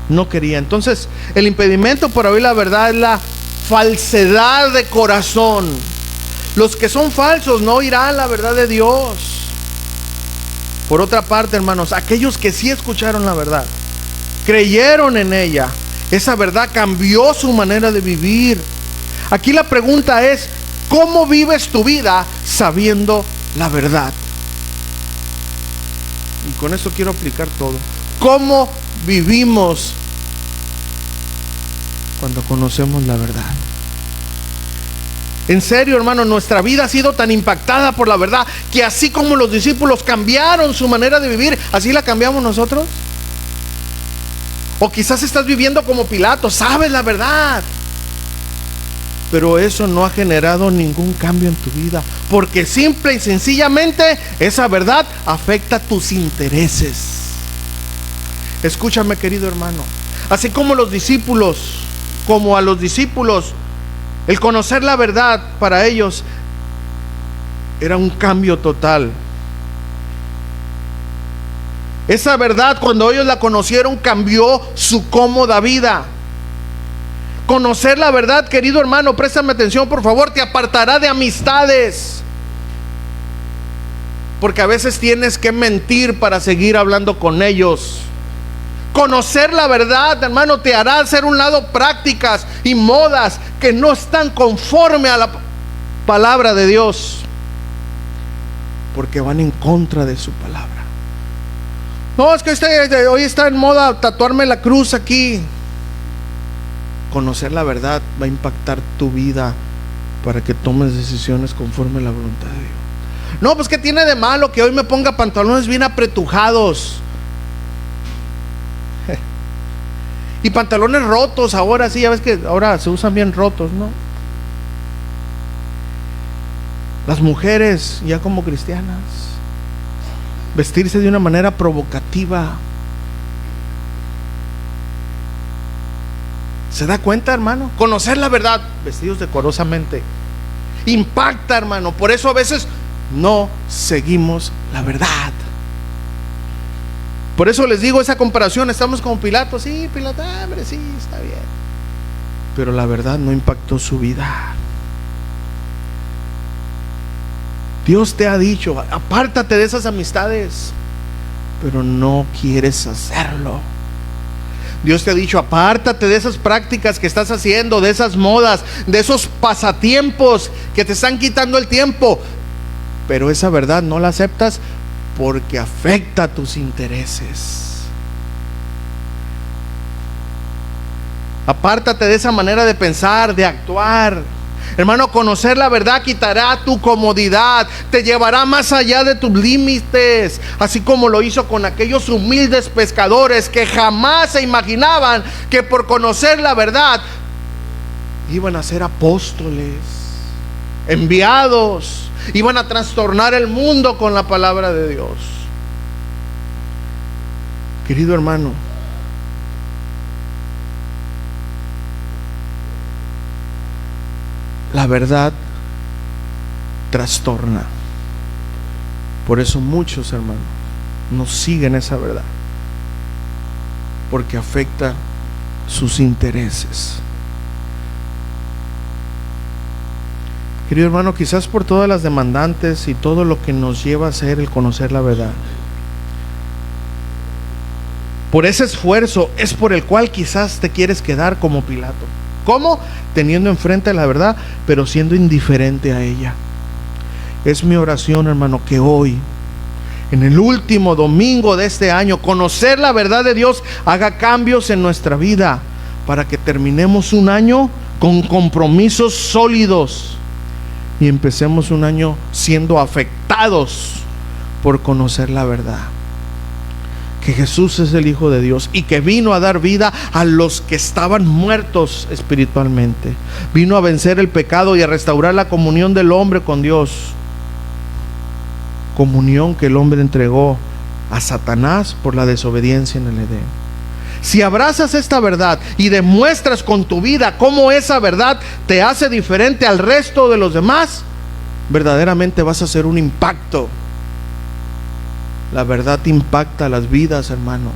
No quería. Entonces, el impedimento para oír la verdad es la falsedad de corazón. Los que son falsos no oirán la verdad de Dios. Por otra parte, hermanos, aquellos que sí escucharon la verdad, creyeron en ella, esa verdad cambió su manera de vivir. Aquí la pregunta es, ¿cómo vives tu vida sabiendo la verdad? Y con eso quiero aplicar todo. ¿Cómo vivimos cuando conocemos la verdad? En serio, hermano, nuestra vida ha sido tan impactada por la verdad que así como los discípulos cambiaron su manera de vivir, ¿así la cambiamos nosotros? O quizás estás viviendo como Pilato, sabes la verdad, pero eso no ha generado ningún cambio en tu vida, porque simple y sencillamente esa verdad afecta tus intereses. Escúchame, querido hermano, así como a los discípulos, el conocer la verdad para ellos era un cambio total. Esa verdad, cuando ellos la conocieron, cambió su cómoda vida. Conocer la verdad, querido hermano, préstame atención por favor, te apartará de amistades, porque a veces tienes que mentir para seguir hablando con ellos. Conocer la verdad, hermano, te hará hacer un lado prácticas y modas que no están conforme a la palabra de Dios, porque van en contra de su palabra. No, es que hoy está en moda tatuarme la cruz aquí. Conocer la verdad va a impactar tu vida para que tomes decisiones conforme a la voluntad de Dios. No, pues ¿qué tiene de malo que hoy me ponga pantalones bien apretujados? Y pantalones rotos ahora, sí, ya ves que ahora se usan bien rotos, ¿no? Las mujeres ya como cristianas, vestirse de una manera provocativa. ¿Se da cuenta, hermano? Conocer la verdad, vestidos decorosamente, impacta, hermano. Por eso a veces no seguimos la verdad. Por eso les digo esa comparación. Estamos como Pilato. Sí, Pilato, hombre, sí, está bien. Pero la verdad no impactó su vida. Dios te ha dicho, apártate de esas amistades, pero no quieres hacerlo. Dios te ha dicho, apártate de esas prácticas que estás haciendo, de esas modas, de esos pasatiempos que te están quitando el tiempo, pero esa verdad no la aceptas porque afecta a tus intereses. Apártate de esa manera de pensar, de actuar. Hermano, conocer la verdad quitará tu comodidad, te llevará más allá de tus límites, así como lo hizo con aquellos humildes pescadores que jamás se imaginaban que por conocer la verdad iban a ser apóstoles, enviados, iban a trastornar el mundo con la palabra de Dios. Querido hermano, la verdad trastorna. Por eso muchos hermanos no siguen esa verdad, porque afecta sus intereses. Querido hermano, quizás por todas las demandantes y todo lo que nos lleva a hacer el conocer la verdad, por ese esfuerzo es por el cual quizás te quieres quedar como Pilato. ¿Cómo? Teniendo enfrente la verdad, pero siendo indiferente a ella. Es mi oración, hermano, que hoy, en el último domingo de este año, conocer la verdad de Dios haga cambios en nuestra vida, para que terminemos un año con compromisos sólidos y empecemos un año siendo afectados por conocer la verdad. Que Jesús es el Hijo de Dios y que vino a dar vida a los que estaban muertos espiritualmente. Vino a vencer el pecado y a restaurar la comunión del hombre con Dios. Comunión que el hombre entregó a Satanás por la desobediencia en el Edén. Si abrazas esta verdad y demuestras con tu vida cómo esa verdad te hace diferente al resto de los demás, verdaderamente vas a hacer un impacto. La verdad impacta las vidas, hermano.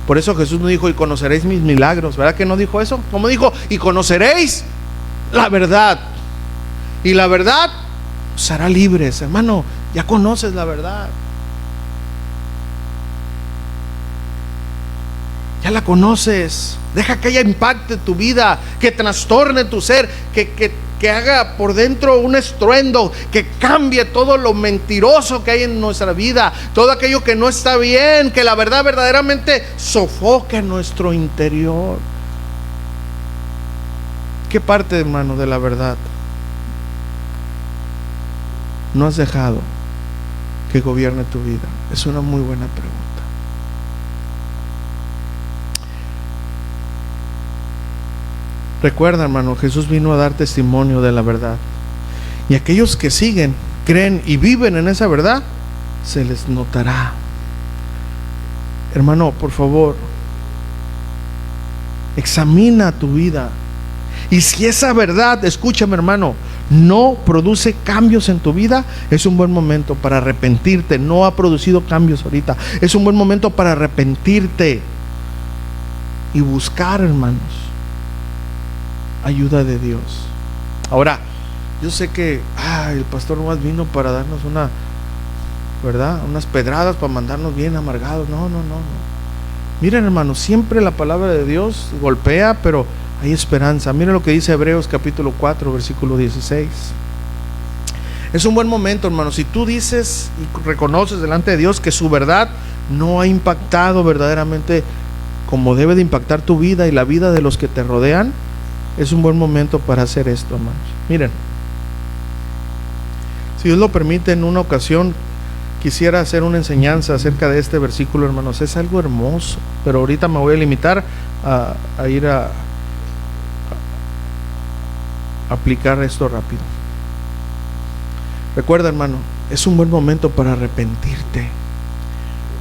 Por eso Jesús no dijo, y conoceréis mis milagros. ¿Verdad que no dijo eso? ¿Cómo dijo? Y conoceréis la verdad. Y la verdad os hará libres. Hermano, ya conoces la verdad. Ya la conoces. Deja que ella impacte tu vida, que trastorne tu ser, que haga por dentro un estruendo, que cambie todo lo mentiroso que hay en nuestra vida, todo aquello que no está bien, que la verdad verdaderamente sofoque nuestro interior. ¿Qué parte, hermano, de la verdad no has dejado que gobierne tu vida? Es una muy buena pregunta. Recuerda, hermano, Jesús vino a dar testimonio de la verdad. Y aquellos que siguen, creen y viven en esa verdad, se les notará. Hermano, por favor, examina tu vida. Y si esa verdad, escúchame, hermano, no produce cambios en tu vida, es un buen momento para arrepentirte. No ha producido cambios ahorita. Es un buen momento para arrepentirte y buscar, hermanos, ayuda de Dios. Ahora, yo sé que el pastor nomás vino para darnos unas pedradas, para mandarnos bien amargados. No. Miren, hermanos, siempre la palabra de Dios golpea, pero hay esperanza. Miren lo que dice Hebreos capítulo 4, versículo 16. Es un buen momento, hermanos. Si tú dices y reconoces delante de Dios que su verdad no ha impactado verdaderamente como debe de impactar tu vida y la vida de los que te rodean, es un buen momento para hacer esto, hermanos. Miren, si Dios lo permite, en una ocasión quisiera hacer una enseñanza acerca de este versículo, hermanos. Es algo hermoso, pero ahorita me voy a limitar a ir a aplicar esto rápido. Recuerda, hermano, es un buen momento para arrepentirte.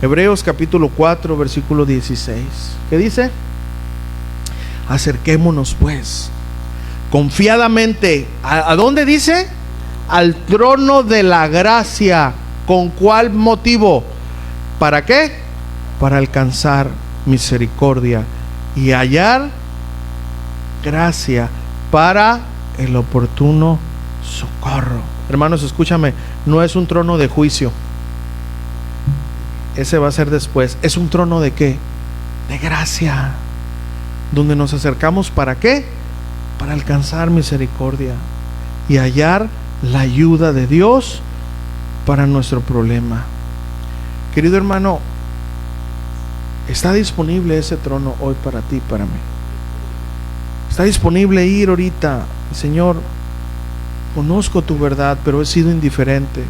Hebreos capítulo 4, versículo 16. ¿Qué dice? Acerquémonos pues confiadamente. ¿A dónde dice? Al trono de la gracia. ¿Con cuál motivo? ¿Para qué? Para alcanzar misericordia y hallar gracia para el oportuno socorro. Hermanos, escúchame, no es un trono de juicio. Ese va a ser después. Es un trono de ¿qué? De gracia, donde nos acercamos ¿para qué? Para alcanzar misericordia y hallar la ayuda de Dios para nuestro problema. Querido hermano, está disponible ese trono hoy para ti, para mí. Está disponible ir ahorita. Señor, conozco tu verdad, pero he sido indiferente.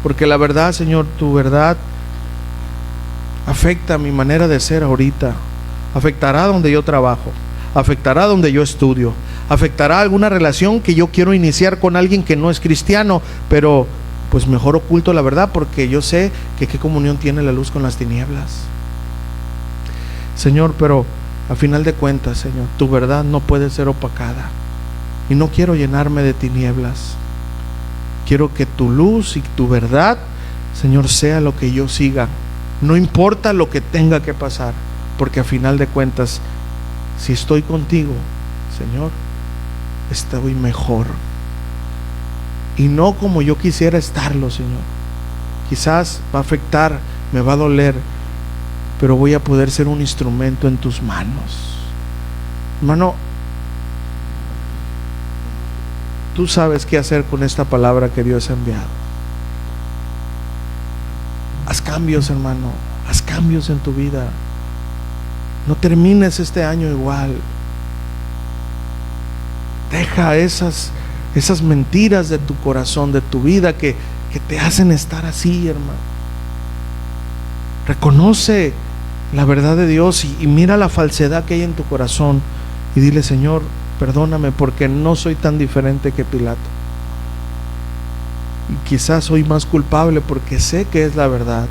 Porque la verdad, Señor, tu verdad afecta mi manera de ser ahorita. Afectará donde yo trabajo, afectará donde yo estudio, afectará alguna relación que yo quiero iniciar con alguien que no es cristiano, pero pues mejor oculto la verdad, porque yo sé que qué comunión tiene la luz con las tinieblas. Señor, pero a final de cuentas, Señor, tu verdad no puede ser opacada, y no quiero llenarme de tinieblas. Quiero que tu luz y tu verdad, Señor, sea lo que yo siga, no importa lo que tenga que pasar, porque a final de cuentas, si estoy contigo, Señor, estoy mejor, y no como yo quisiera estarlo, Señor. Quizás va a afectar, me va a doler, pero voy a poder ser un instrumento en tus manos. Hermano, tú sabes qué hacer con esta palabra que Dios ha enviado. Haz cambios, hermano, haz cambios en tu vida. No termines este año igual. Deja esas mentiras de tu corazón, de tu vida, que te hacen estar así, hermano. Reconoce la verdad de Dios y mira la falsedad que hay en tu corazón y dile: Señor, perdóname, porque no soy tan diferente que Pilato, y quizás soy más culpable porque sé que es la verdad,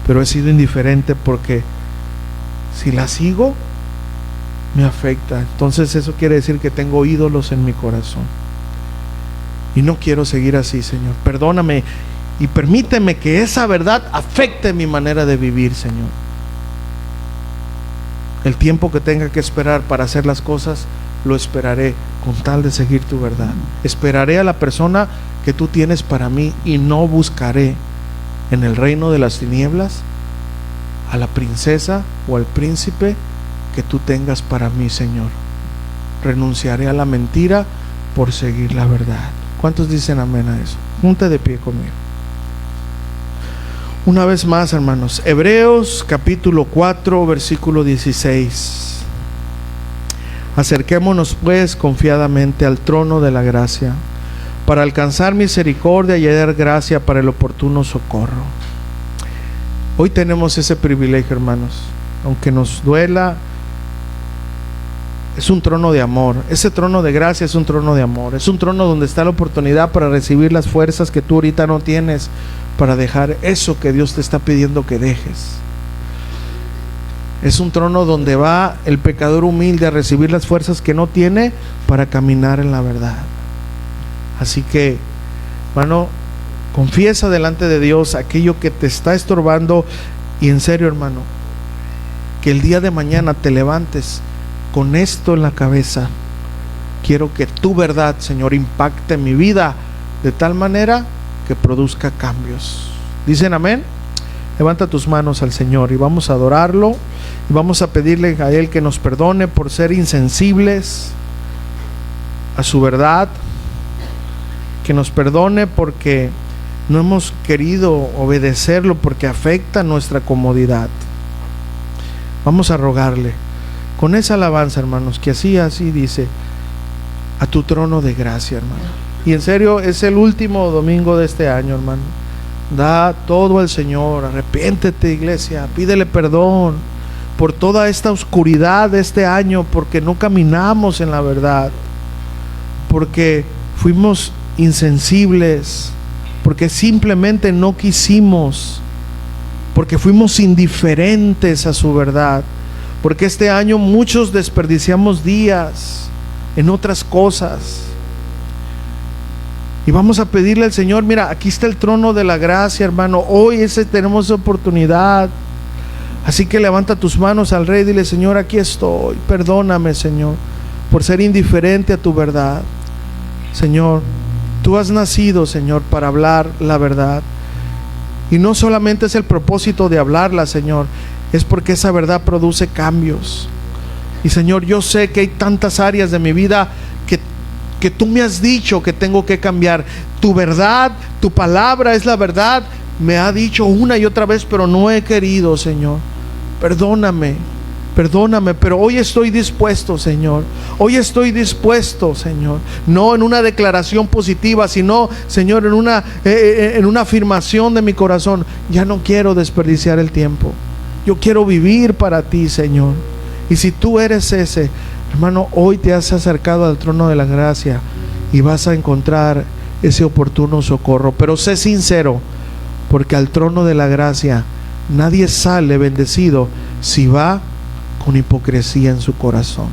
pero he sido indiferente porque si la sigo me afecta. Entonces eso quiere decir que tengo ídolos en mi corazón y no quiero seguir así. Señor, perdóname y permíteme que esa verdad afecte mi manera de vivir, Señor. El tiempo que tenga que esperar para hacer las cosas, lo esperaré con tal de seguir tu verdad. Esperaré a la persona que tú tienes para mí y no buscaré en el reino de las tinieblas a la princesa o al príncipe que tú tengas para mí, Señor. Renunciaré a la mentira por seguir la verdad. ¿Cuántos dicen amén a eso? Ponte de pie conmigo. Una vez más, hermanos, Hebreos capítulo 4, versículo 16. Acerquémonos pues confiadamente al trono de la gracia, para alcanzar misericordia y hallar gracia para el oportuno socorro. Hoy tenemos ese privilegio, hermanos. Aunque nos duela, es un trono de amor. Ese trono de gracia es un trono de amor. Es un trono donde está la oportunidad para recibir las fuerzas que tú ahorita no tienes, para dejar eso que Dios te está pidiendo que dejes. Es un trono donde va el pecador humilde a recibir las fuerzas que no tiene para caminar en la verdad. Así que, hermano, confiesa delante de Dios aquello que te está estorbando, y en serio, hermano, que el día de mañana te levantes con esto en la cabeza: quiero que tu verdad, Señor, impacte mi vida de tal manera que produzca cambios. ¿Dicen amén? Levanta tus manos al Señor y vamos a adorarlo, y vamos a pedirle a Él que nos perdone por ser insensibles a su verdad, que nos perdone porque no hemos querido obedecerlo, porque afecta nuestra comodidad. Vamos a rogarle con esa alabanza, hermanos, que así dice: a tu trono de gracia, hermano. Y en serio, es el último domingo de este año, hermano. Da todo al Señor, arrepiéntete, iglesia, pídele perdón por toda esta oscuridad de este año, porque no caminamos en la verdad, porque fuimos insensibles, porque simplemente no quisimos, porque fuimos indiferentes a su verdad, porque este año muchos desperdiciamos días en otras cosas. Y vamos a pedirle al Señor: mira, aquí está el trono de la gracia, hermano. Hoy tenemos oportunidad. Así que levanta tus manos al Rey y dile: Señor, aquí estoy. Perdóname, Señor, por ser indiferente a tu verdad. Señor, tú has nacido, Señor, para hablar la verdad. Y no solamente es el propósito de hablarla, Señor, es porque esa verdad produce cambios. Y Señor, yo sé que hay tantas áreas de mi vida que tú me has dicho que tengo que cambiar. Tu verdad, tu palabra es la verdad. Me ha dicho una y otra vez, pero no he querido, Señor. Perdóname, pero hoy estoy dispuesto, Señor. Hoy estoy dispuesto, Señor. No en una declaración positiva, sino, Señor, en una afirmación de mi corazón. Ya no quiero desperdiciar el tiempo. Yo quiero vivir para ti, Señor. Y si tú eres ese, hermano, hoy te has acercado al trono de la gracia y vas a encontrar ese oportuno socorro. Pero sé sincero, porque al trono de la gracia nadie sale bendecido si va con hipocresía en su corazón.